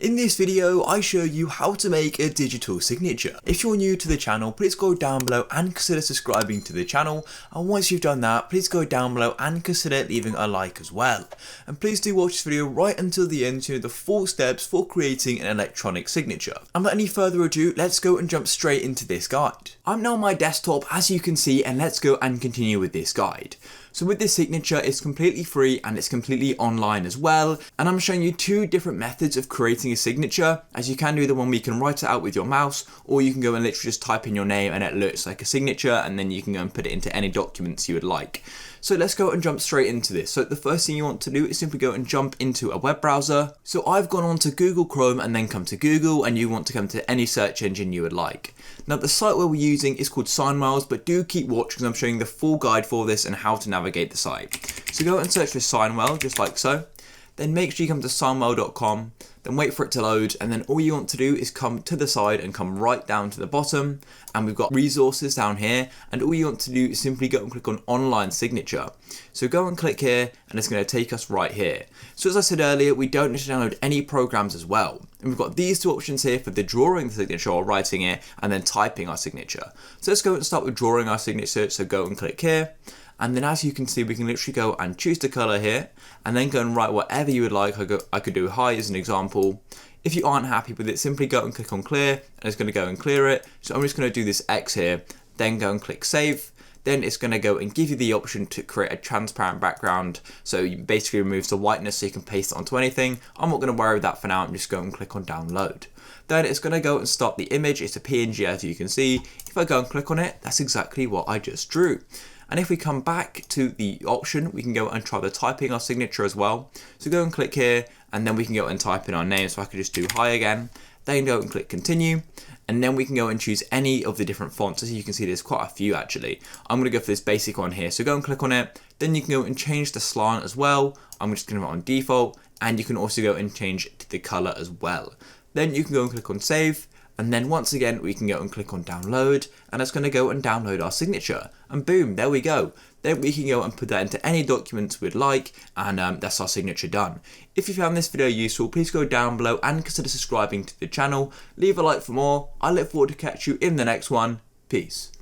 In this video, I show you how to make a digital signature. If you're new to the channel, please go down below and consider subscribing to the channel. And once you've done that, please go down below and consider leaving a like as well. And please do watch this video right until the end to know the 4 steps for creating an electronic signature. And without any further ado, let's go and jump straight into this guide. I'm now on my desktop, as you can see, and let's go and continue with this guide. So with this signature, it's completely free and it's completely online as well. And I'm showing you 2 different methods of creating a signature, as you can do the one where you can write it out with your mouse, or you can go and literally just type in your name and it looks like a signature, and then you can go and put it into any documents you would like. So let's go and jump straight into this. So the first thing you want to do is simply go and jump into a web browser. So I've gone on to Google Chrome and then come to Google, and you want to come to any search engine you would like. Now the site where we're using is called Signwells, but do keep watching because I'm showing the full guide for this and how to navigate the site. So go and search for Signwell, just like so. Then make sure you come to signwell.com, then wait for it to load, and then all you want to do is come to the side and come right down to the bottom, and we've got resources down here, and all you want to do is simply go and click on online signature. So go and click here, and it's going to take us right here. So as I said earlier, we don't need to download any programs as well. And we've got these 2 options here for the drawing the signature or writing it, and then typing our signature. So let's go and start with drawing our signature, so go and click here. And then as you can see, we can literally go and choose the color here and then go and write whatever you would like. I could do high as an example. If you aren't happy with it, simply go and click on clear, and it's going to go and clear it. So I'm just going to do this X here, then go and click save. Then it's going to go and give you the option to create a transparent background. So you basically removes the whiteness so you can paste it onto anything. I'm not going to worry with that for now. I'm just going and click on download. Then it's going to go and start the image. It's a PNG, as you can see. If I go and click on it, that's exactly what I just drew. And if we come back to the option, we can go and try the typing our signature as well. So go and click here, and then we can go and type in our name. So I could just do hi again, then go and click continue. And then we can go and choose any of the different fonts. As you can see, there's quite a few actually. I'm gonna go for this basic one here. So go and click on it. Then you can go and change the slant as well. I'm just gonna put it on default, and you can also go and change the color as well. Then you can go and click on save. And then once again, we can go and click on download, and it's going to go and download our signature. And boom, there we go. Then we can go and put that into any documents we'd like, and that's our signature done. If you found this video useful, please go down below and consider subscribing to the channel. Leave a like for more. I look forward to catch you in the next one. Peace.